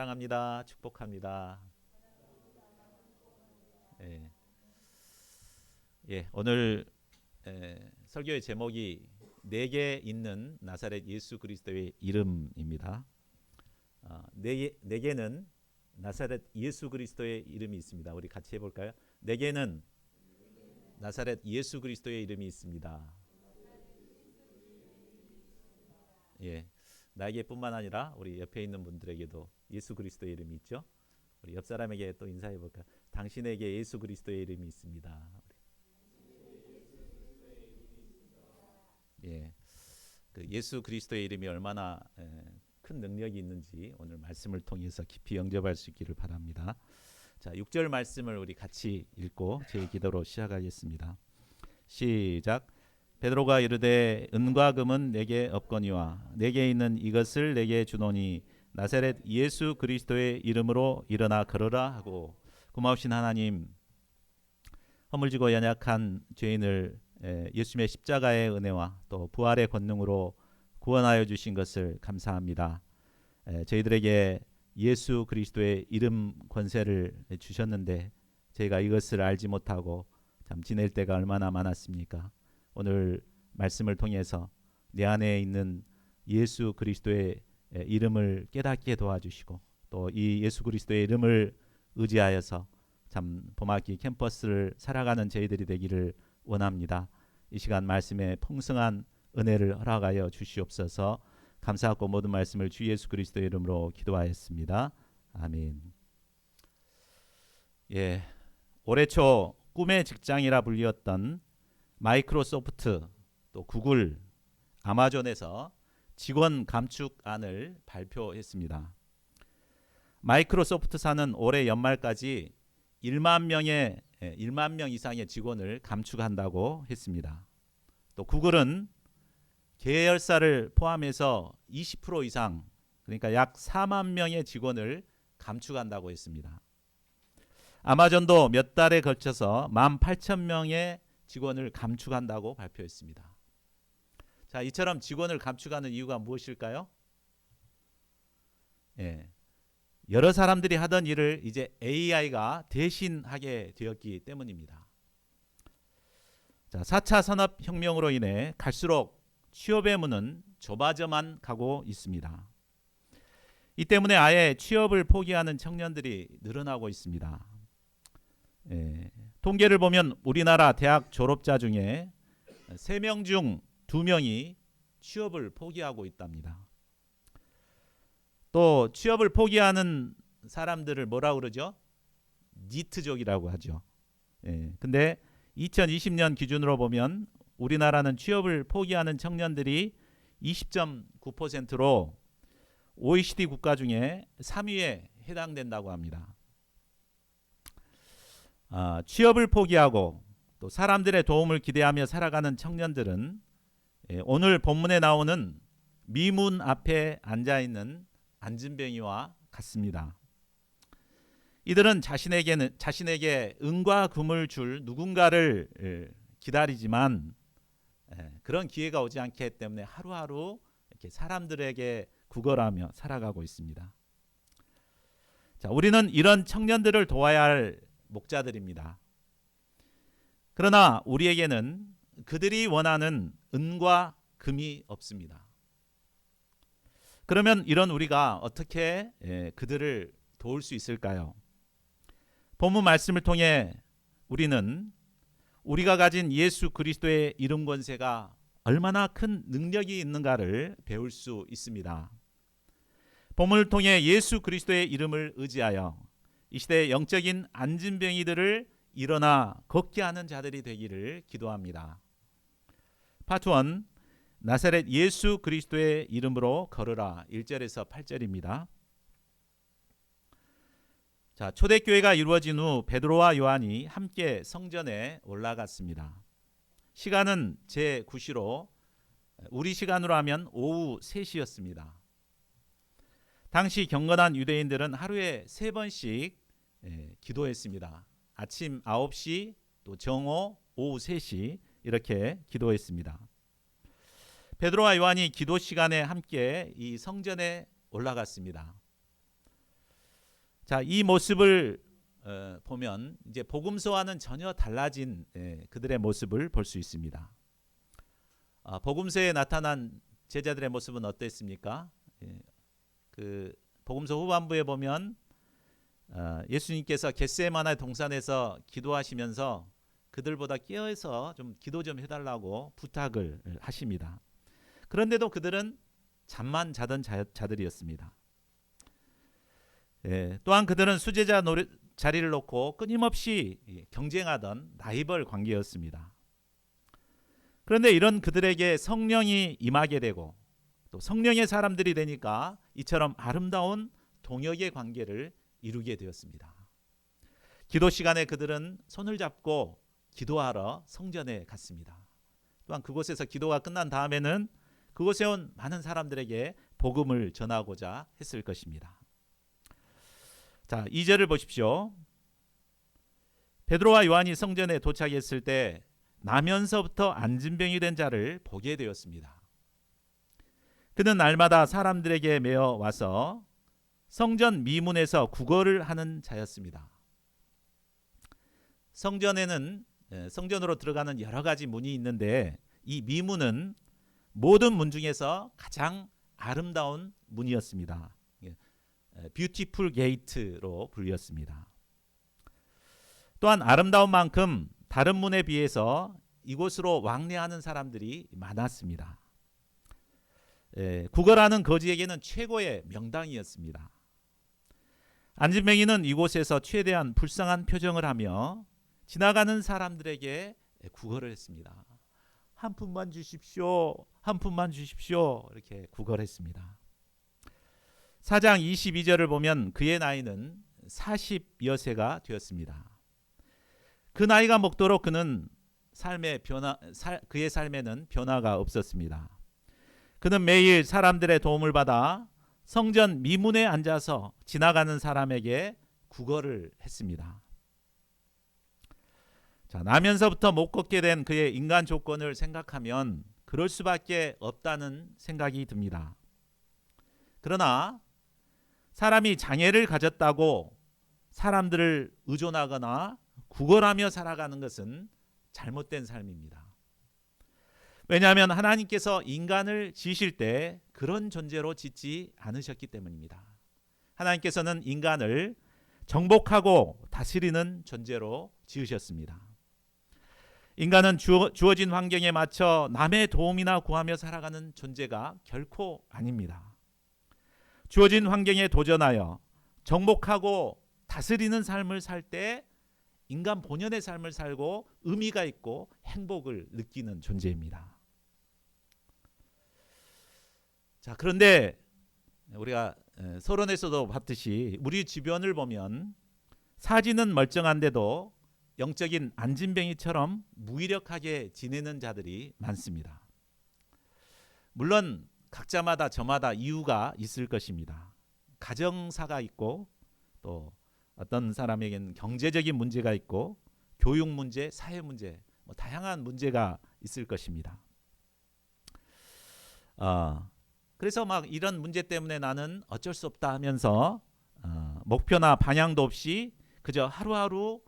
사랑합니다. 축복합니다. 예, 오늘 설교의 제목이 내게 있는 나사렛 예수 그리스도의 이름입니다. 내게는 나사렛 예수 그리스도의 이름이 있습니다. 우리 같이 해볼까요? 내게는 나사렛 예수 그리스도의 이름이 있습니다. 예, 나에게뿐만 아니라 우리 옆에 있는 분들에게도 예수 그리스도의 이름이 있죠. 우리 옆 사람에게 또 인사해 볼까요? 당신에게 예수 그리스도의 이름이 있습니다. 예, 그 예수 그리스도의 이름이 얼마나 큰 능력이 있는지 오늘 말씀을 통해서 깊이 영접할 수 있기를 바랍니다. 자, 6절 말씀을 우리 같이 읽고 제 기도로 시작하겠습니다. 시작. 베드로가 이르되 은과 금은 내게 없거니와 내게 있는 이것을 내게 주노니 나사렛 예수 그리스도의 이름으로 일어나 걸으라 하고, 고마우신 하나님, 허물지고 연약한 죄인을 예수님의 십자가의 은혜와 또 부활의 권능으로 구원하여 주신 것을 감사합니다. 저희들에게 예수 그리스도의 이름 권세를 주셨는데 저희가 이것을 알지 못하고 참 지낼 때가 얼마나 많았습니까? 오늘 말씀을 통해서 내 안에 있는 예수 그리스도의 이름을 깨닫게 도와주시고 또 이 예수 그리스도의 이름을 의지하여서 참 봄학기 캠퍼스를 살아가는 저희들이 되기를 원합니다. 이 시간 말씀에 풍성한 은혜를 허락하여 주시옵소서. 감사하고 모든 말씀을 주 예수 그리스도의 이름으로 기도하였습니다. 아멘. 예, 올해 초 꿈의 직장이라 불리었던 마이크로소프트, 또 구글, 아마존에서 직원 감축안을 발표했습니다. 마이크로소프트사는 올해 연말까지 1만 명 이상의 직원을 감축한다고 했습니다. 또 구글은 계열사를 포함해서 20% 이상, 그러니까 약 4만 명의 직원을 감축한다고 했습니다. 아마존도 몇 달에 걸쳐서 18,000명의 직원을 감축한다고 발표했습니다. 자, 이처럼 직원을 감축하는 이유가 무엇일까요? 여러 사람들이 하던 일을 이제 AI가 대신하게 되었기 때문입니다. 자, 4차 산업혁명으로 인해 갈수록 취업의 문은 좁아져만 가고 있습니다. 이 때문에 아예 취업을 포기하는 청년들이 늘어나고 있습니다. 통계를 보면 우리나라 대학 졸업자 중에 3명 중 2명이 취업을 포기하고 있답니다. 또 취업을 포기하는 사람들을 뭐라 그러죠? 니트족이라고 하죠. 근데 2020년 기준으로 보면 우리나라는 취업을 포기하는 청년들이 20.9%로 OECD 국가 중에 3위에 해당된다고 합니다. 취업을 포기하고 또 사람들의 도움을 기대하며 살아가는 청년들은 오늘 본문에 나오는 미문 앞에 앉아있는 안진뱅이와 같습니다. 이들은 자신에게 은과 금을 줄 누군가를 기다리지만 그런 기회가 오지 않기 때문에 하루하루 이렇게 사람들에게 구걸하며 살아가고 있습니다. 자, 우리는 이런 청년들을 도와야 할 목자들입니다. 그러나 우리에게는 그들이 원하는 은과 금이 없습니다. 그러면 이런 우리가 어떻게 그들을 도울 수 있을까요? 본문 말씀을 통해 우리는 우리가 가진 예수 그리스도의 이름 권세가 얼마나 큰 능력이 있는가를 배울 수 있습니다. 본문을 통해 예수 그리스도의 이름을 의지하여 이 시대의 영적인 안진뱅이들을 일어나 걷게 하는 자들이 되기를 기도합니다. 파트 1, 나사렛 예수 그리스도의 이름으로 걸으라. 1절에서 8절입니다. 자, 초대교회가 이루어진 후 베드로와 요한이 함께 성전에 올라갔습니다. 시간은 제9시로 우리 시간으로 하면 오후 3시였습니다. 당시 경건한 유대인들은 하루에 3번씩 기도했습니다. 아침 9시, 또 정오, 오후 3시 이렇게 기도했습니다. 베드로와 요한이 기도 시간에 함께 이 성전에 올라갔습니다. 자, 이 모습을 보면 이제 복음서와는 전혀 달라진 그들의 모습을 볼 수 있습니다. 복음서에 나타난 제자들의 모습은 어땠습니까? 그 복음서 후반부에 보면 예수님께서 겟세마네 동산에서 기도하시면서 그들보다 깨어서 좀 기도 좀 해달라고 부탁을 하십니다. 그런데도 그들은 잠만 자던 자들이었습니다. 또한 그들은 수제자 자리를 놓고 끊임없이 경쟁하던 라이벌 관계였습니다. 그런데 이런 그들에게 성령이 임하게 되고 또 성령의 사람들이 되니까 이처럼 아름다운 동역의 관계를 이루게 되었습니다. 기도 시간에 그들은 손을 잡고 기도하러 성전에 갔습니다. 또한 그곳에서 기도가 끝난 다음에는 그곳에 온 많은 사람들에게 복음을 전하고자 했을 것입니다. 자, 2절을 보십시오. 베드로와 요한이 성전에 도착했을 때 나면서부터 안진병이 된 자를 보게 되었습니다. 그는 날마다 사람들에게 매어 와서 성전 미문에서 구걸을 하는 자였습니다. 성전에는 성전으로 들어가는 여러 가지 문이 있는데 이 미문은 모든 문 중에서 가장 아름다운 문이었습니다. 뷰티풀 게이트로 불렸습니다. 또한 아름다운 만큼 다른 문에 비해서 이곳으로 왕래하는 사람들이 많았습니다. 구걸하는 거지에게는 최고의 명당이었습니다. 안진뱅이는 이곳에서 최대한 불쌍한 표정을 하며 지나가는 사람들에게 구걸을 했습니다. 한 푼만 주십시오. 한 푼만 주십시오. 이렇게 구걸했습니다. 4장 22절을 보면 그의 나이는 40여세가 되었습니다. 그 나이가 먹도록 그는 그의 삶에는 변화가 없었습니다. 그는 매일 사람들의 도움을 받아 성전 미문에 앉아서 지나가는 사람에게 구걸을 했습니다. 자, 나면서부터 못 걷게 된 그의 인간 조건을 생각하면 그럴 수밖에 없다는 생각이 듭니다. 그러나 사람이 장애를 가졌다고 사람들을 의존하거나 구걸하며 살아가는 것은 잘못된 삶입니다. 왜냐하면 하나님께서 인간을 지으실 때 그런 존재로 짓지 않으셨기 때문입니다. 하나님께서는 인간을 정복하고 다스리는 존재로 지으셨습니다. 인간은 주어진 환경에 맞춰 남의 도움이나 구하며 살아가는 존재가 결코 아닙니다. 주어진 환경에 도전하여 정복하고 다스리는 삶을 살 때 인간 본연의 삶을 살고 의미가 있고 행복을 느끼는 존재입니다. 자, 그런데 우리가 서론에서도 봤듯이 우리 주변을 보면 사지는 멀쩡한데도 영적인 안진뱅이처럼 무기력하게 지내는 자들이 많습니다. 물론 각자마다 저마다 이유가 있을 것입니다. 가정사가 있고 또 어떤 사람에게는 경제적인 문제가 있고 교육 문제, 사회 문제, 다양한 문제가 있을 것입니다. 그래서 막 이런 문제 때문에 나는 어쩔 수 없다 하면서 목표나 방향도 없이 그저 하루하루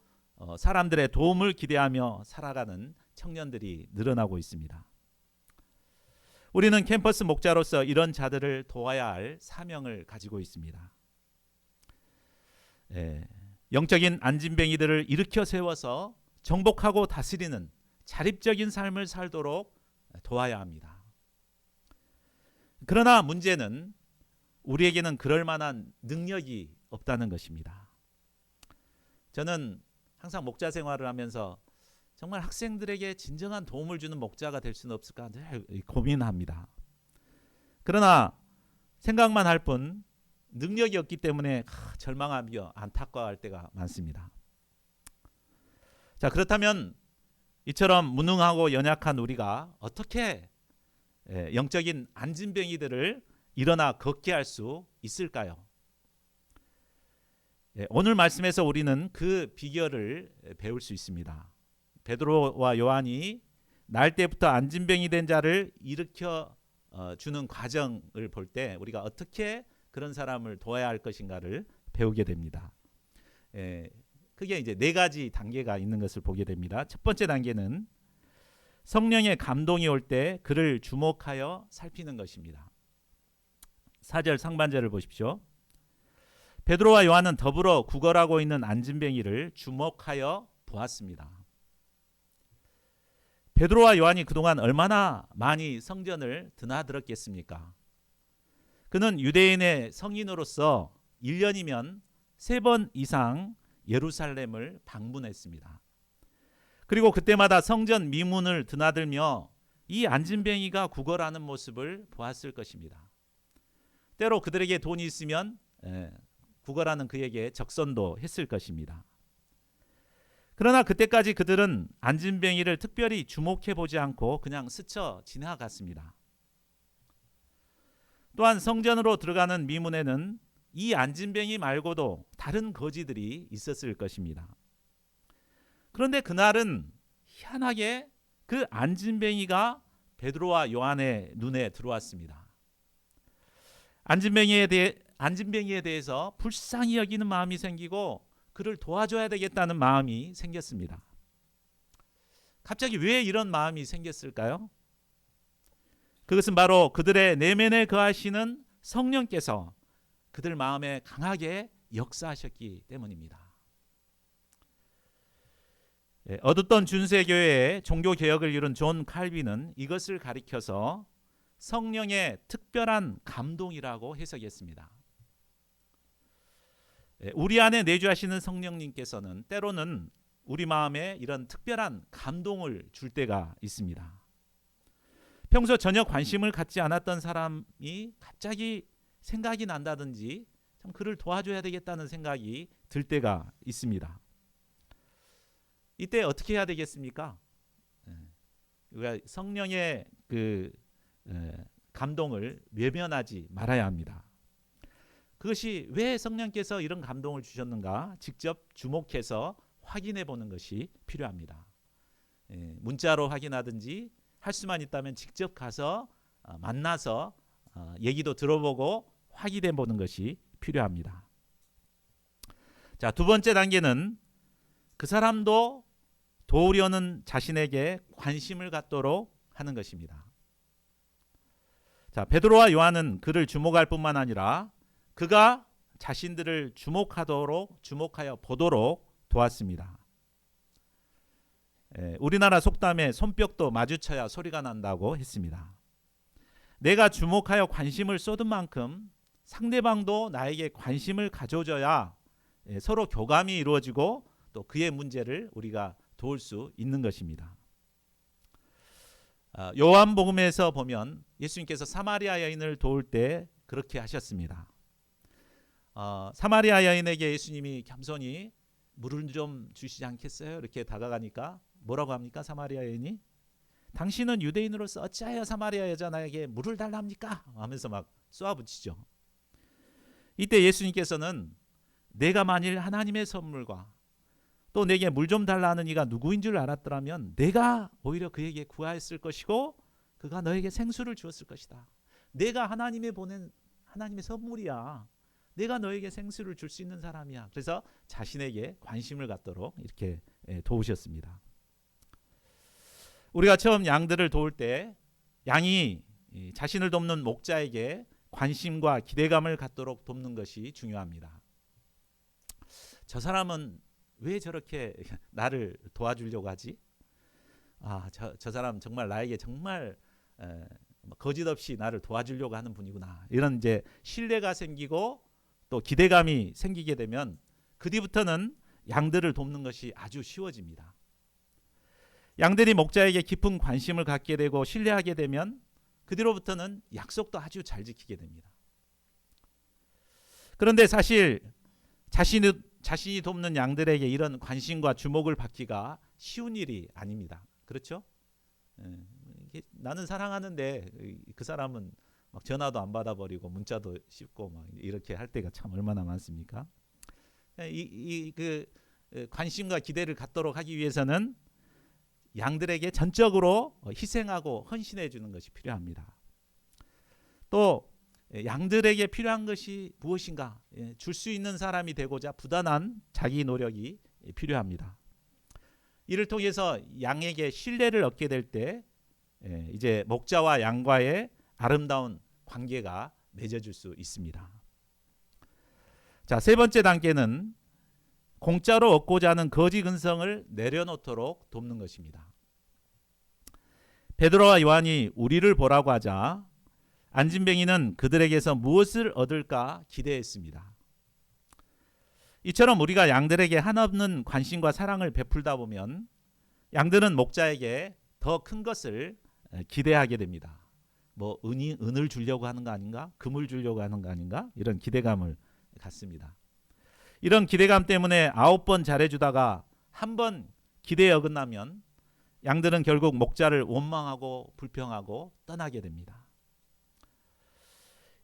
사람들의 도움을 기대하며 살아가는 청년들이 늘어나고 있습니다. 우리는 캠퍼스 목자로서 이런 자들을 도와야 할 사명을 가지고 있습니다. 영적인 안진뱅이들을 일으켜 세워서 정복하고 다스리는 자립적인 삶을 살도록 도와야 합니다. 그러나 문제는 우리에게는 그럴 만한 능력이 없다는 것입니다. 저는 항상 목자 생활을 하면서 정말 학생들에게 진정한 도움을 주는 목자가 될 수는 없을까 늘 고민합니다. 그러나 생각만 할 뿐 능력이 없기 때문에 절망하며 안타까워할 때가 많습니다. 자, 그렇다면 이처럼 무능하고 연약한 우리가 어떻게 영적인 안진뱅이들을 일어나 걷게 할 수 있을까요? 오늘 말씀에서 우리는 그 비결을 배울 수 있습니다. 베드로와 요한이 날 때부터 안진뱅이 된 자를 일으켜 주는 과정을 볼 때 우리가 어떻게 그런 사람을 도와야 할 것인가를 배우게 됩니다. 크게 이제 네 가지 단계가 있는 것을 보게 됩니다. 첫 번째 단계는 성령의 감동이 올 때 그를 주목하여 살피는 것입니다. 4절 상반절을 보십시오. 베드로와 요한은 더불어 구걸하고 있는 안진뱅이를 주목하여 보았습니다. 베드로와 요한이 그동안 얼마나 많이 성전을 드나들었겠습니까? 그는 유대인의 성인으로서 1년이면 3번 이상 예루살렘을 방문했습니다. 그리고 그때마다 성전 미문을 드나들며 이 안진뱅이가 구걸하는 모습을 보았을 것입니다. 때로 그들에게 돈이 있으면 구걸하는 그에게 적선도 했을 것입니다. 그러나 그때까지 그들은 안진뱅이를 특별히 주목해 보지 않고 그냥 스쳐 지나갔습니다. 또한 성전으로 들어가는 미문에는 이 안진뱅이 말고도 다른 거지들이 있었을 것입니다. 그런데 그날은 희한하게 그 안진뱅이가 베드로와 요한의 눈에 들어왔습니다. 안진뱅이에 대해서 불쌍히 여기는 마음이 생기고 그를 도와줘야 되겠다는 마음이 생겼습니다. 갑자기 왜 이런 마음이 생겼을까요? 그것은 바로 그들의 내면에 거하시는 성령께서 그들 마음에 강하게 역사하셨기 때문입니다. 어둡던 준세교회의 종교개혁을 이룬 존 칼빈은 이것을 가리켜서 성령의 특별한 감동이라고 해석했습니다. 우리 안에 내주하시는 성령님께서는 때로는 우리 마음에 이런 특별한 감동을 줄 때가 있습니다. 평소 전혀 관심을 갖지 않았던 사람이 갑자기 생각이 난다든지 참 그를 도와줘야 되겠다는 생각이 들 때가 있습니다. 이때 어떻게 해야 되겠습니까? 우리가 성령의 그 감동을 외면하지 말아야 합니다. 그것이 왜 성령께서 이런 감동을 주셨는가 직접 주목해서 확인해 보는 것이 필요합니다. 문자로 확인하든지 할 수만 있다면 직접 가서 만나서 얘기도 들어보고 확인해 보는 것이 필요합니다. 자, 두 번째 단계는 그 사람도 도우려는 자신에게 관심을 갖도록 하는 것입니다. 자, 베드로와 요한은 그를 주목할 뿐만 아니라 그가 자신들을 주목하여 보도록 도왔습니다. 우리나라 속담에 손뼉도 마주쳐야 소리가 난다고 했습니다. 내가 주목하여 관심을 쏟은 만큼 상대방도 나에게 관심을 가져줘야 서로 교감이 이루어지고 또 그의 문제를 우리가 도울 수 있는 것입니다. 요한복음에서 보면 예수님께서 사마리아 여인을 도울 때 그렇게 하셨습니다. 사마리아 여인에게 예수님이 겸손히 물을 좀 주시지 않겠어요? 이렇게 다가가니까 뭐라고 합니까? 사마리아 여인이 당신은 유대인으로서 어찌하여 사마리아 여자 나에게 물을 달랍니까? 하면서 막 쏘아붙이죠. 이때 예수님께서는 내가 만일 하나님의 선물과 또 내게 물 좀 달라는 이가 누구인 줄 알았더라면 내가 오히려 그에게 구하였을 것이고 그가 너에게 생수를 주었을 것이다. 내가 하나님의 보낸 하나님의 선물이야. 내가 너에게 생수를 줄 수 있는 사람이야. 그래서 자신에게 관심을 갖도록 이렇게 도우셨습니다. 우리가 처음 양들을 도울 때 양이 자신을 돕는 목자에게 관심과 기대감을 갖도록 돕는 것이 중요합니다. 저 사람은 왜 저렇게 나를 도와주려고 하지? 저 사람 정말 나에게 정말 거짓없이 나를 도와주려고 하는 분이구나. 이런 이제 신뢰가 생기고 또 기대감이 생기게 되면 그 뒤부터는 양들을 돕는 것이 아주 쉬워집니다. 양들이 목자에게 깊은 관심을 갖게 되고 신뢰하게 되면 그 뒤로부터는 약속도 아주 잘 지키게 됩니다. 그런데 사실 자신이 돕는 양들에게 이런 관심과 주목을 받기가 쉬운 일이 아닙니다. 그렇죠? 나는 사랑하는데 그 사람은 막 전화도 안 받아버리고 문자도 씹고 막 이렇게 할 때가 참 얼마나 많습니까? 그 관심과 기대를 갖도록 하기 위해서는 양들에게 전적으로 희생하고 헌신해 주는 것이 필요합니다. 또 양들에게 필요한 것이 무엇인가 줄 수 있는 사람이 되고자 부단한 자기 노력이 필요합니다. 이를 통해서 양에게 신뢰를 얻게 될 때 이제 목자와 양과의 아름다운 관계가 맺어질 수 있습니다. 자, 세 번째 단계는 공짜로 얻고자 하는 거지 근성을 내려놓도록 돕는 것입니다. 베드로와 요한이 우리를 보라고 하자 안진뱅이는 그들에게서 무엇을 얻을까 기대했습니다. 이처럼 우리가 양들에게 한없는 관심과 사랑을 베풀다 보면 양들은 목자에게 더 큰 것을 기대하게 됩니다. 뭐 은을 주려고 하는 거 아닌가? 금을 주려고 하는 거 아닌가? 이런 기대감을 갖습니다. 이런 기대감 때문에 9번 잘해주다가 한 번 기대에 어긋나면 양들은 결국 목자를 원망하고 불평하고 떠나게 됩니다.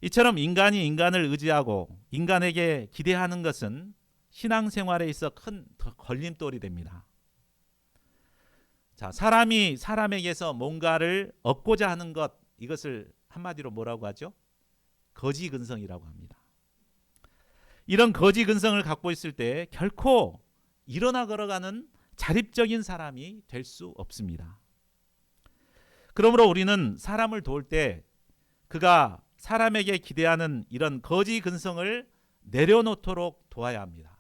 이처럼 인간이 인간을 의지하고 인간에게 기대하는 것은 신앙생활에 있어 큰 걸림돌이 됩니다. 자, 사람이 사람에게서 뭔가를 얻고자 하는 것, 이것을 한마디로 뭐라고 하죠? 거지 근성이라고 합니다. 이런 거지 근성을 갖고 있을 때 결코 일어나 걸어가는 자립적인 사람이 될 수 없습니다. 그러므로 우리는 사람을 도울 때 그가 사람에게 기대하는 이런 거지 근성을 내려놓도록 도와야 합니다.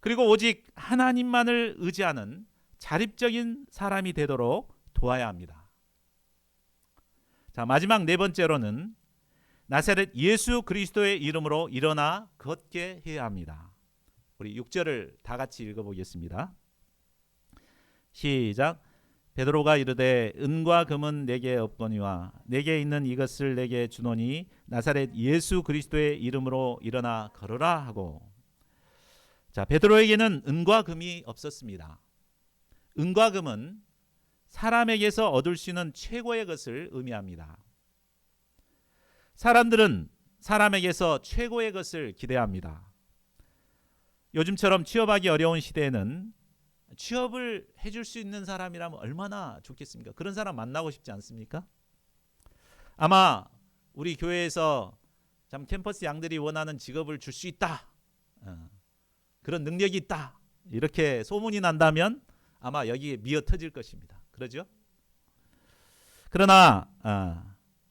그리고 오직 하나님만을 의지하는 자립적인 사람이 되도록 도와야 합니다. 자, 마지막 네 번째로는 나사렛 예수 그리스도의 이름으로 일어나 걷게 해야 합니다. 우리 6절을 다 같이 읽어보겠습니다. 시작. 베드로가 이르되 은과 금은 내게 없거니와 내게 있는 이것을 내게 주노니 나사렛 예수 그리스도의 이름으로 일어나 걸으라 하고. 자, 베드로에게는 은과 금이 없었습니다. 은과 금은 사람에게서 얻을 수 있는 최고의 것을 의미합니다. 사람들은 사람에게서 최고의 것을 기대합니다. 요즘처럼 취업하기 어려운 시대에는 취업을 해줄 수 있는 사람이라면 얼마나 좋겠습니까? 그런 사람 만나고 싶지 않습니까? 아마 우리 교회에서 참 캠퍼스 양들이 원하는 직업을 줄 수 있다, 그런 능력이 있다, 이렇게 소문이 난다면 아마 여기에 미어 터질 것입니다. 그러죠? 그러나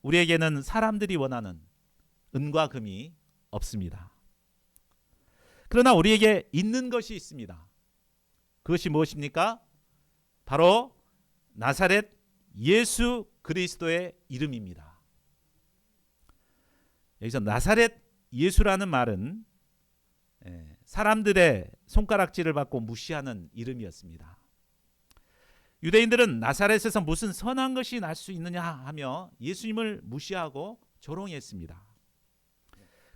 우리에게는 사람들이 원하는 은과 금이 없습니다. 그러나 우리에게 있는 것이 있습니다. 그것이 무엇입니까? 바로 나사렛 예수 그리스도의 이름입니다. 여기서 나사렛 예수라는 말은 사람들의 손가락질을 받고 무시하는 이름이었습니다. 유대인들은 나사렛에서 무슨 선한 것이 날 수 있느냐 하며 예수님을 무시하고 조롱했습니다.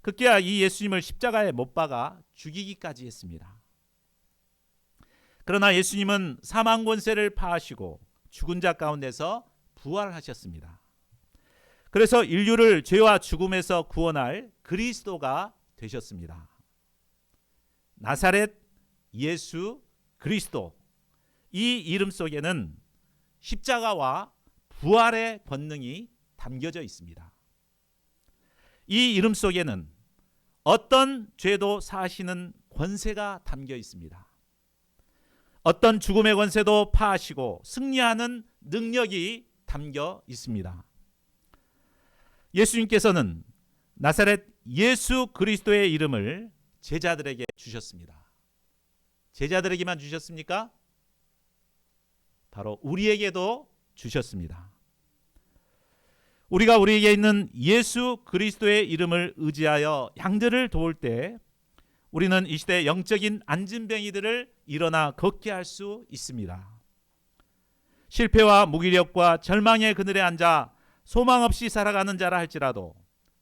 급기야 이 예수님을 십자가에 못 박아 죽이기까지 했습니다. 그러나 예수님은 사망 권세를 파하시고 죽은 자 가운데서 부활하셨습니다. 그래서 인류를 죄와 죽음에서 구원할 그리스도가 되셨습니다. 나사렛 예수 그리스도, 이 이름 속에는 십자가와 부활의 권능이 담겨져 있습니다. 이 이름 속에는 어떤 죄도 사하시는 권세가 담겨 있습니다. 어떤 죽음의 권세도 파하시고 승리하는 능력이 담겨 있습니다. 예수님께서는 나사렛 예수 그리스도의 이름을 제자들에게 주셨습니다. 제자들에게만 주셨습니까? 바로 우리에게도 주셨습니다. 우리가 우리에게 있는 예수 그리스도의 이름을 의지하여 양들을 도울 때 우리는 이 시대의 영적인 안진뱅이들을 일어나 걷게 할 수 있습니다. 실패와 무기력과 절망의 그늘에 앉아 소망 없이 살아가는 자라 할지라도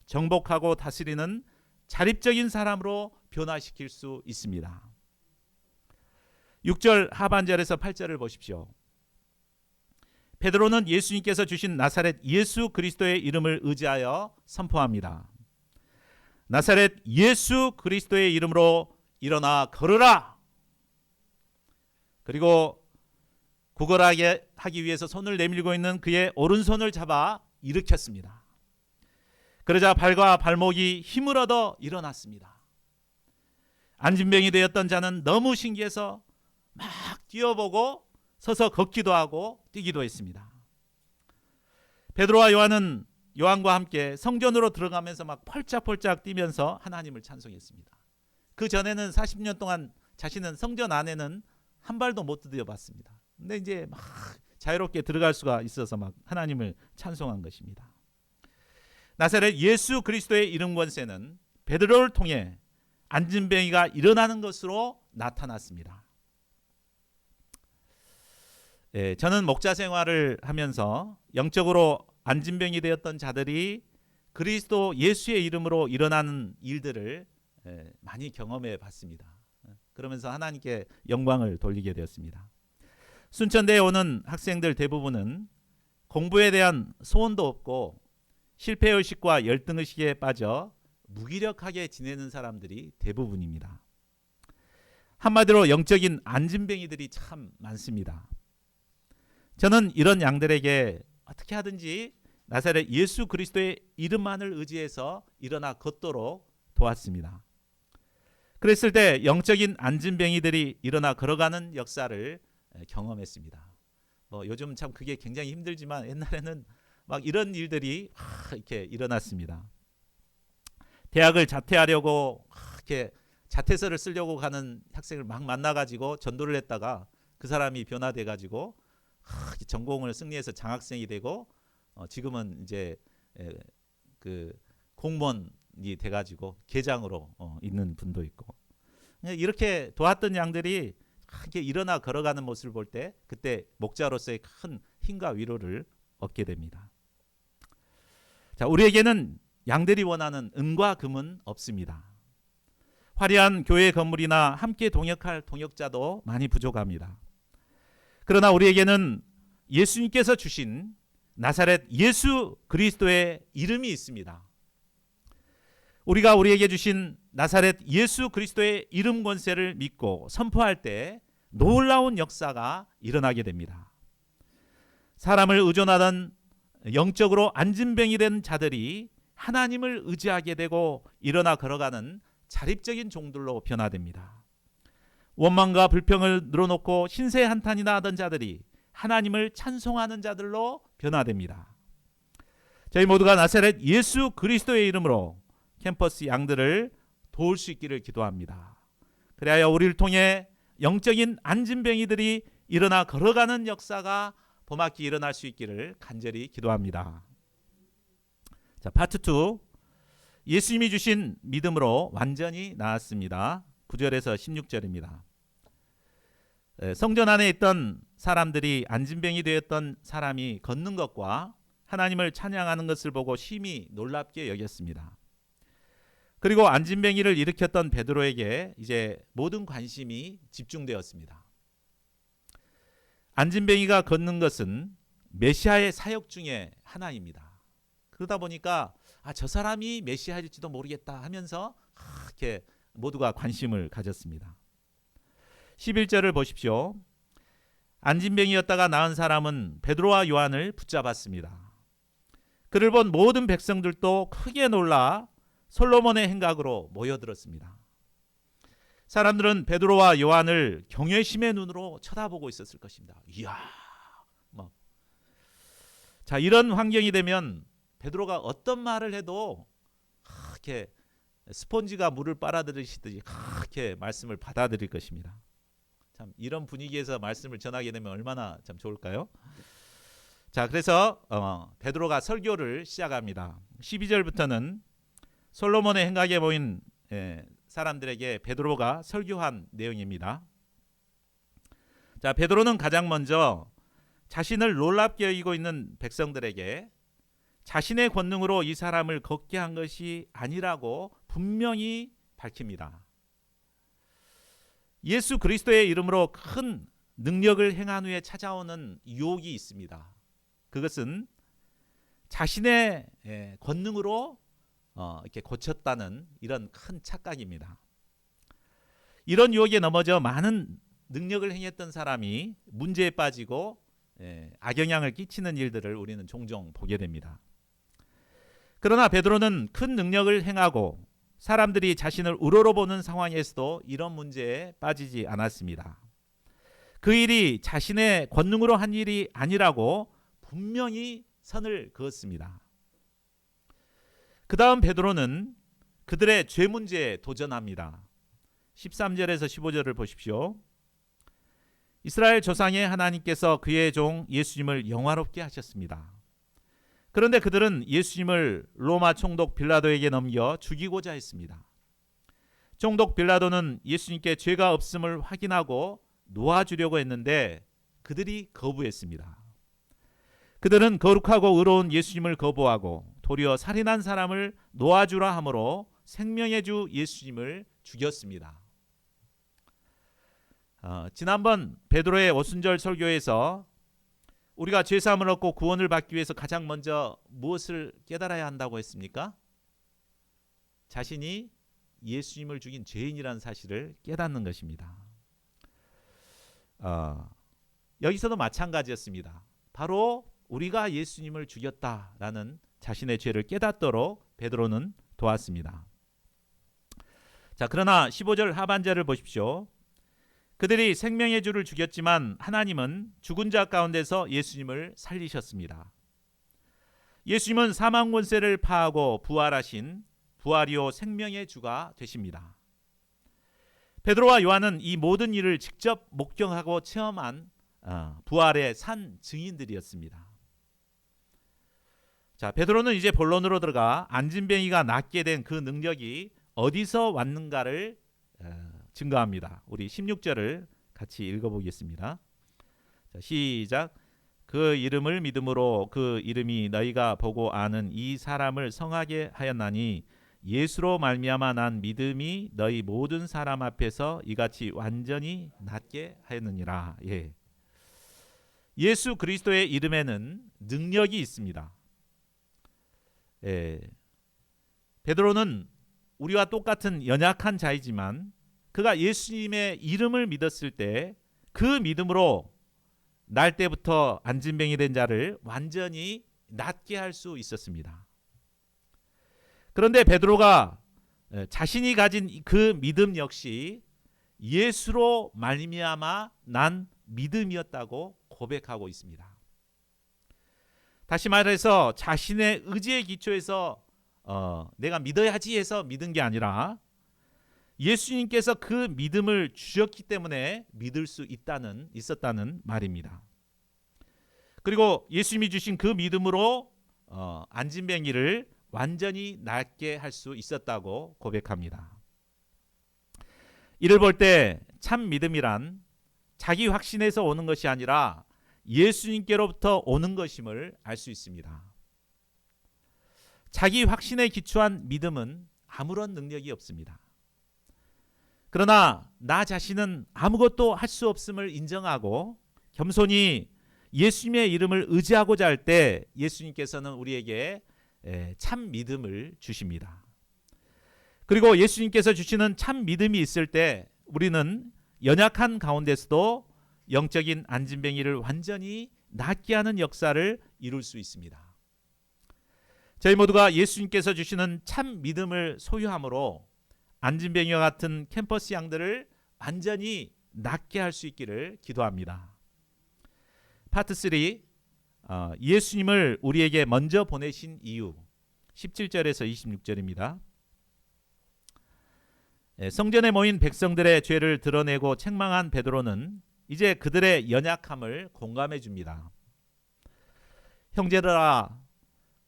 정복하고 다스리는 자립적인 사람으로 변화시킬 수 있습니다. 6절 하반절에서 8절을 보십시오. 베드로는 예수님께서 주신 나사렛 예수 그리스도의 이름을 의지하여 선포합니다. 나사렛 예수 그리스도의 이름으로 일어나 걸으라. 그리고 구걸하게 하기 위해서 손을 내밀고 있는 그의 오른손을 잡아 일으켰습니다. 그러자 발과 발목이 힘을 얻어 일어났습니다. 안진병이 되었던 자는 너무 신기해서 막 뛰어보고 서서 걷기도 하고 뛰기도 했습니다. 베드로와 요한과 함께 성전으로 들어가면서 막 펄짝펄짝 뛰면서 하나님을 찬송했습니다. 그 전에는 40년 동안 자신은 성전 안에는 한 발도 못 들여봤습니다. 근데 이제 막 자유롭게 들어갈 수가 있어서 막 하나님을 찬송한 것입니다. 나사렛 예수 그리스도의 이름 권세는 베드로를 통해 안진병이가 일어나는 것으로 나타났습니다. 저는 목자 생활을 하면서 영적으로 안진병이 되었던 자들이 그리스도 예수의 이름으로 일어나는 일들을 많이 경험해 봤습니다. 그러면서 하나님께 영광을 돌리게 되었습니다. 순천대에 오는 학생들 대부분은 공부에 대한 소원도 없고 실패의식과 열등의식에 빠져 무기력하게 지내는 사람들이 대부분입니다. 한마디로 영적인 안진병이들이 참 많습니다. 저는 이런 양들에게 어떻게 하든지 나사렛 예수 그리스도의 이름만을 의지해서 일어나 걷도록 도왔습니다. 그랬을 때 영적인 안진병이들이 일어나 걸어가는 역사를 경험했습니다. 요즘 참 그게 굉장히 힘들지만 옛날에는 막 이런 일들이 이렇게 일어났습니다. 대학을 자퇴하려고 이렇게 자퇴서를 쓰려고 가는 학생을 막 만나가지고 전도를 했다가 그 사람이 변화돼가지고 전공을 승리해서 장학생이 되고 지금은 이제 그 공무원이 돼가지고 계장으로 있는 분도 있고, 이렇게 도왔던 양들이 이렇게 일어나 걸어가는 모습을 볼 때 그때 목자로서의 큰 힘과 위로를 얻게 됩니다. 자, 우리에게는 양들이 원하는 은과 금은 없습니다. 화려한 교회 건물이나 함께 동역할 동역자도 많이 부족합니다. 그러나 우리에게는 예수님께서 주신 나사렛 예수 그리스도의 이름이 있습니다. 우리가 우리에게 주신 나사렛 예수 그리스도의 이름 권세를 믿고 선포할 때 놀라운 역사가 일어나게 됩니다. 사람을 의존하던 영적으로 안진병이 된 자들이 하나님을 의지하게 되고 일어나 걸어가는 자립적인 종들로 변화됩니다. 원망과 불평을 늘어놓고 신세 한탄이나 하던 자들이 하나님을 찬송하는 자들로 변화됩니다. 저희 모두가 나사렛 예수 그리스도의 이름으로 캠퍼스 양들을 도울 수 있기를 기도합니다. 그래야 우리를 통해 영적인 안진병이들이 일어나 걸어가는 역사가 봄학기 일어날 수 있기를 간절히 기도합니다. 자, 파트 2. 예수님이 주신 믿음으로 완전히 나았습니다. 9절에서 16절입니다. 성전 안에 있던 사람들이 안진병이 되었던 사람이 걷는 것과 하나님을 찬양하는 것을 보고 심히 놀랍게 여겼습니다. 그리고 안진병이를 일으켰던 베드로에게 이제 모든 관심이 집중되었습니다. 안진병이가 걷는 것은 메시아의 사역 중에 하나입니다. 그러다 보니까 저 사람이 메시아일지도 모르겠다 하면서 이렇게 모두가 관심을 가졌습니다. 11절을 보십시오. 안진병이었다가 나은 사람은 베드로와 요한을 붙잡았습니다. 그를 본 모든 백성들도 크게 놀라 솔로몬의 행각으로 모여들었습니다. 사람들은 베드로와 요한을 경외심의 눈으로 쳐다보고 있었을 것입니다. 이야, 자, 이런 환경이 되면 베드로가 어떤 말을 해도 이렇게 스폰지가 물을 빨아들이시듯이 이렇게 말씀을 받아들일 것입니다. 참 이런 분위기에서 말씀을 전하게 되면 얼마나 참 좋을까요? 자, 그래서 베드로가 설교를 시작합니다. 12절부터는 솔로몬의 행각에 모인 사람들에게 베드로가 설교한 내용입니다. 자, 베드로는 가장 먼저 자신을 놀랍게 여기고 있는 백성들에게 자신의 권능으로 이 사람을 걷게 한 것이 아니라고 분명히 밝힙니다. 예수 그리스도의 이름으로 큰 능력을 행한 후에 찾아오는 유혹이 있습니다. 그것은 자신의 권능으로 이렇게 고쳤다는 이런 큰 착각입니다. 이런 유혹에 넘어져 많은 능력을 행했던 사람이 문제에 빠지고 악영향을 끼치는 일들을 우리는 종종 보게 됩니다. 그러나 베드로는 큰 능력을 행하고 사람들이 자신을 우러러 보는 상황에서도 이런 문제에 빠지지 않았습니다. 그 일이 자신의 권능으로 한 일이 아니라고 분명히 선을 그었습니다. 그 다음 베드로는 그들의 죄 문제에 도전합니다. 13절에서 15절을 보십시오. 이스라엘 조상의 하나님께서 그의 종 예수님을 영화롭게 하셨습니다. 그런데 그들은 예수님을 로마 총독 빌라도에게 넘겨 죽이고자 했습니다. 총독 빌라도는 예수님께 죄가 없음을 확인하고 놓아주려고 했는데 그들이 거부했습니다. 그들은 거룩하고 의로운 예수님을 거부하고 도리어 살인한 사람을 놓아주라 하므로 생명의 주 예수님을 죽였습니다. 지난번 베드로의 오순절 설교에서 우리가 죄사함을 얻고 구원을 받기 위해서 가장 먼저 무엇을 깨달아야 한다고 했습니까? 자신이 예수님을 죽인 죄인이라는 사실을 깨닫는 것입니다. 여기서도 마찬가지였습니다. 바로 우리가 예수님을 죽였다라는 자신의 죄를 깨닫도록 베드로는 도왔습니다. 자, 그러나 15절 하반절을 보십시오. 그들이 생명의 주를 죽였지만 하나님은 죽은 자 가운데서 예수님을 살리셨습니다. 예수님은 사망 권세를 파하고 부활하신 부활이요 생명의 주가 되십니다. 베드로와 요한은 이 모든 일을 직접 목격하고 체험한 부활의 산 증인들이었습니다. 자, 베드로는 이제 본론으로 들어가 안진뱅이가 낫게 된 그 능력이 어디서 왔는가를 증거합니다. 우리 16절을 같이 읽어보겠습니다. 자, 시작. 그 이름을 믿음으로 그 이름이 너희가 보고 아는 이 사람을 성하게 하였나니 예수로 말미암아 난 믿음이 너희 모든 사람 앞에서 이같이 완전히 낫게 하였느니라. 예. 예수 그리스도의 이름에는 능력이 있습니다. 예. 베드로는 우리와 똑같은 연약한 자이지만 그가 예수님의 이름을 믿었을 때 그 믿음으로 날 때부터 안진뱅이 된 자를 완전히 낫게 할 수 있었습니다. 그런데 베드로가 자신이 가진 그 믿음 역시 예수로 말미암아 난 믿음이었다고 고백하고 있습니다. 다시 말해서 자신의 의지의 기초에서 내가 믿어야지 해서 믿은 게 아니라 예수님께서 그 믿음을 주셨기 때문에 믿을 수 있었다는 말입니다. 그리고 예수님이 주신 그 믿음으로 안진뱅이를 완전히 낫게 할 수 있었다고 고백합니다. 이를 볼 때 참 믿음이란 자기 확신에서 오는 것이 아니라 예수님께로부터 오는 것임을 알 수 있습니다. 자기 확신에 기초한 믿음은 아무런 능력이 없습니다. 그러나 나 자신은 아무것도 할 수 없음을 인정하고 겸손히 예수님의 이름을 의지하고자 할 때 예수님께서는 우리에게 참 믿음을 주십니다. 그리고 예수님께서 주시는 참 믿음이 있을 때 우리는 연약한 가운데서도 영적인 안진뱅이를 완전히 낫게 하는 역사를 이룰 수 있습니다. 저희 모두가 예수님께서 주시는 참 믿음을 소유함으로 안진뱅이와 같은 캠퍼스 양들을 완전히 낫게 할 수 있기를 기도합니다. 파트 3 예수님을 우리에게 먼저 보내신 이유 17절에서 26절입니다. 성전에 모인 백성들의 죄를 드러내고 책망한 베드로는 이제 그들의 연약함을 공감해 줍니다. 형제들아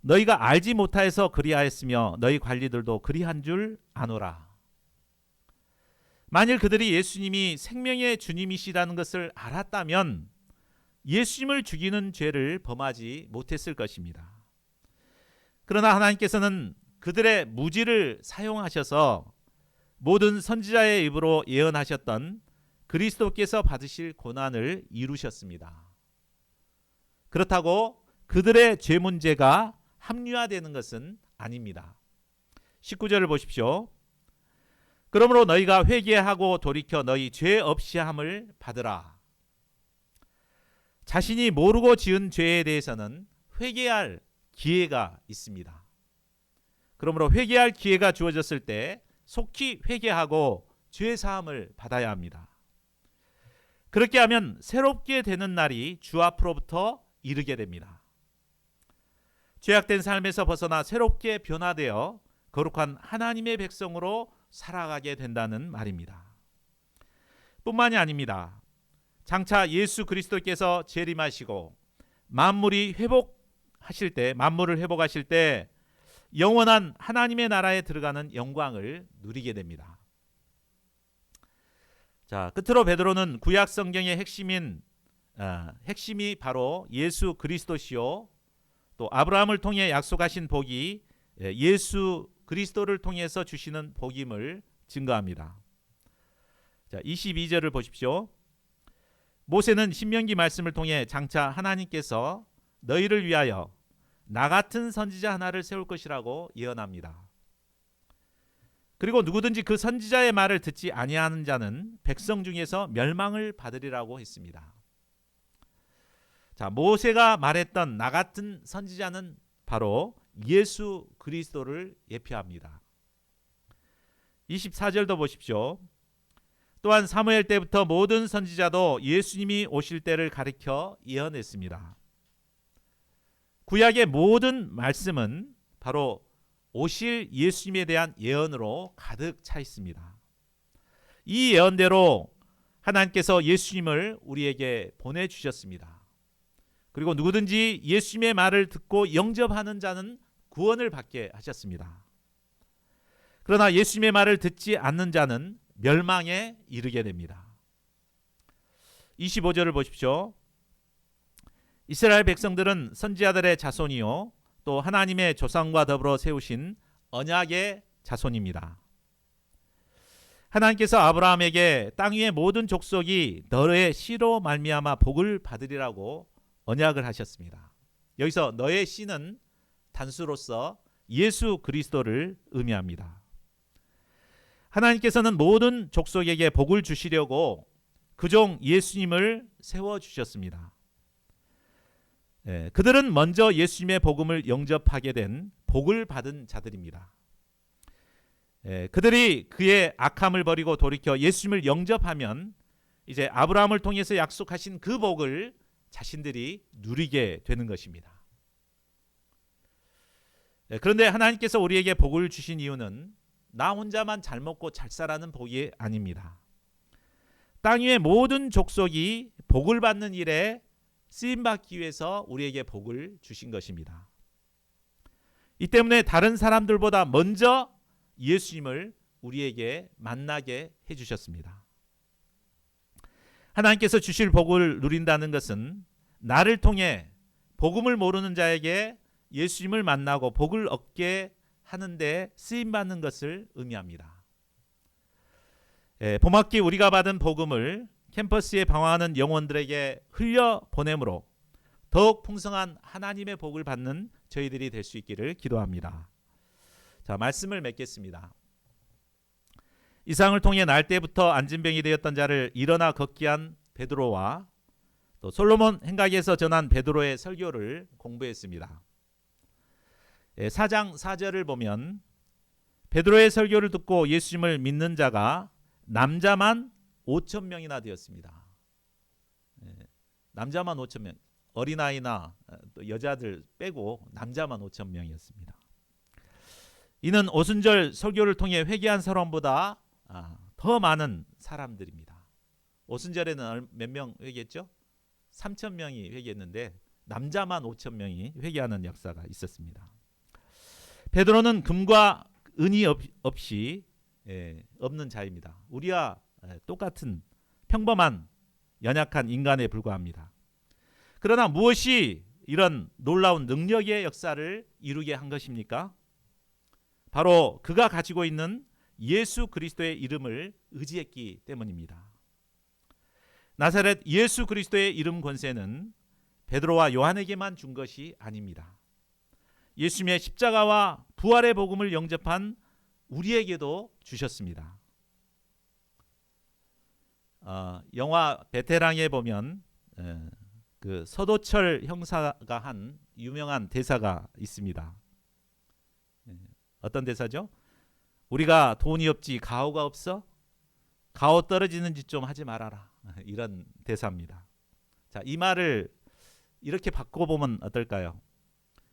너희가 알지 못하여서 그리하였으며 너희 관리들도 그리한 줄 아노라. 만일 그들이 예수님이 생명의 주님이시라는 것을 알았다면 예수님을 죽이는 죄를 범하지 못했을 것입니다. 그러나 하나님께서는 그들의 무지를 사용하셔서 모든 선지자의 입으로 예언하셨던 그리스도께서 받으실 고난을 이루셨습니다. 그렇다고 그들의 죄 문제가 합리화되는 것은 아닙니다. 19절을 보십시오. 그러므로 너희가 회개하고 돌이켜 너희 죄 없이 함을 받으라. 자신이 모르고 지은 죄에 대해서는 회개할 기회가 있습니다. 그러므로 회개할 기회가 주어졌을 때 속히 회개하고 죄 사함을 받아야 합니다. 그렇게 하면 새롭게 되는 날이 주 앞으로부터 이르게 됩니다. 죄악된 삶에서 벗어나 새롭게 변화되어 거룩한 하나님의 백성으로 살아가게 된다는 말입니다. 뿐만이 아닙니다. 장차 예수 그리스도께서 재림하시고 만물을 회복하실 때 영원한 하나님의 나라에 들어가는 영광을 누리게 됩니다. 자, 끝으로 베드로는 구약 성경의 핵심이 바로 예수 그리스도시요, 또 아브라함을 통해 약속하신 복이 예수 그리스도를 통해서 주시는 복임을 증거합니다. 자, 22절을 보십시오. 모세는 신명기 말씀을 통해 장차 하나님께서 너희를 위하여 나 같은 선지자 하나를 세울 것이라고 예언합니다. 그리고 누구든지 그 선지자의 말을 듣지 아니하는 자는 백성 중에서 멸망을 받으리라고 했습니다. 자, 모세가 말했던 나 같은 선지자는 바로 예수 그리스도를 예표합니다. 24절도 보십시오. 또한 사무엘 때부터 모든 선지자도 예수님이 오실 때를 가리켜 예언했습니다. 구약의 모든 말씀은 바로 오실 예수님에 대한 예언으로 가득 차 있습니다. 이 예언대로 하나님께서 예수님을 우리에게 보내주셨습니다. 그리고 누구든지 예수님의 말을 듣고 영접하는 자는 구원을 받게 하셨습니다. 그러나 예수님의 말을 듣지 않는 자는 멸망에 이르게 됩니다. 25절을 보십시오. 이스라엘 백성들은 선지자들의 자손이요 또 하나님의 조상과 더불어 세우신 언약의 자손입니다. 하나님께서 아브라함에게 땅 위의 모든 족속이 너의 씨로 말미암아 복을 받으리라고 언약을 하셨습니다. 여기서 너의 씨는 단수로서 예수 그리스도를 의미합니다. 하나님께서는 모든 족속에게 복을 주시려고 그종 예수님을 세워주셨습니다. 그들은 먼저 예수님의 복음을 영접하게 된 복을 받은 자들입니다. 그들이 그의 악함을 버리고 돌이켜 예수님을 영접하면 이제 아브라함을 통해서 약속하신 그 복을 자신들이 누리게 되는 것입니다. 그런데 하나님께서 우리에게 복을 주신 이유는 나 혼자만 잘 먹고 잘 살라는 복이 아닙니다. 땅 위의 모든 족속이 복을 받는 일에 쓰임받기 위해서 우리에게 복을 주신 것입니다. 이 때문에 다른 사람들보다 먼저 예수님을 우리에게 만나게 해주셨습니다. 하나님께서 주실 복을 누린다는 것은 나를 통해 복음을 모르는 자에게 예수님을 만나고 복을 얻게 하는데 쓰임받는 것을 의미합니다. 봄학기 우리가 받은 복음을 캠퍼스에 방황하는 영혼들에게 흘려보내므로 더욱 풍성한 하나님의 복을 받는 저희들이 될 수 있기를 기도합니다. 자, 말씀을 맺겠습니다. 이상을 통해 날 때부터 안진병이 되었던 자를 일어나 걷게 한 베드로와 또 솔로몬 행각에서 전한 베드로의 설교를 공부했습니다. 4장 4절을 보면 베드로의 설교를 듣고 예수님을 믿는 자가 남자만 5,000명이나 되었습니다. 남자만 5,000명, 어린아이나 여자들 빼고 남자만 5,000명이었습니다. 이는 오순절 설교를 통해 회개한 사람보다 더 많은 사람들입니다. 오순절에는 몇 명 회개했죠? 3,000명이 회개했는데 남자만 5,000명이 회개하는 역사가 있었습니다. 베드로는 금과 은이 없이 없는 자입니다. 우리와 똑같은 평범한 연약한 인간에 불과합니다. 그러나 무엇이 이런 놀라운 능력의 역사를 이루게 한 것입니까? 바로 그가 가지고 있는 예수 그리스도의 이름을 의지했기 때문입니다. 나사렛 예수 그리스도의 이름 권세는 베드로와 요한에게만 준 것이 아닙니다. 예수님의 십자가와 부활의 복음을 영접한 우리에게도 주셨습니다. 영화 베테랑에 보면 그 서도철 형사가 한 유명한 대사가 있습니다. 어떤 대사죠? 우리가 돈이 없지 가오가 없어? 가오 떨어지는 짓 좀 하지 말아라. 이런 대사입니다. 자, 이 말을 이렇게 바꿔보면 어떨까요?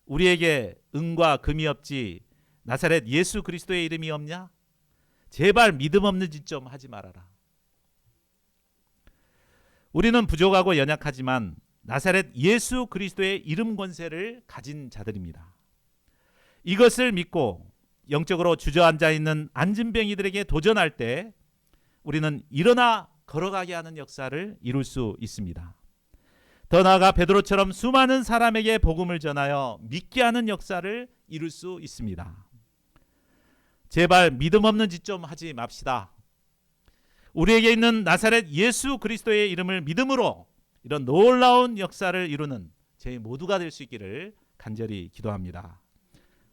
우리에게 은과 금이 없지 나사렛 예수 그리스도의 이름이 없냐? 제발 믿음 없는 짓 좀 하지 말아라. 우리는 부족하고 연약하지만 나사렛 예수 그리스도의 이름 권세를 가진 자들입니다. 이것을 믿고 영적으로 주저앉아 있는 안진뱅이들에게 도전할 때 우리는 일어나 걸어가게 하는 역사를 이룰 수 있습니다. 더 나아가 베드로처럼 수많은 사람에게 복음을 전하여 믿게 하는 역사를 이룰 수 있습니다. 제발 믿음 없는 짓 좀 하지 맙시다. 우리에게 있는 나사렛 예수 그리스도의 이름을 믿음으로 이런 놀라운 역사를 이루는 저희 모두가 될 수 있기를 간절히 기도합니다.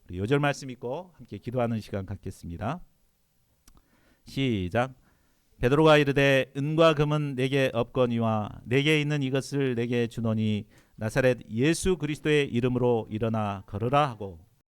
우리 요절 말씀 읽고 함께 기도하는 시간 갖겠습니다. 시작. 베드로가 이르되 은과 금은 내게 없거니와 내게 있는 이것을 내게 주노니 나사렛 예수 그리스도의 이름으로 일어나 걸으라 하고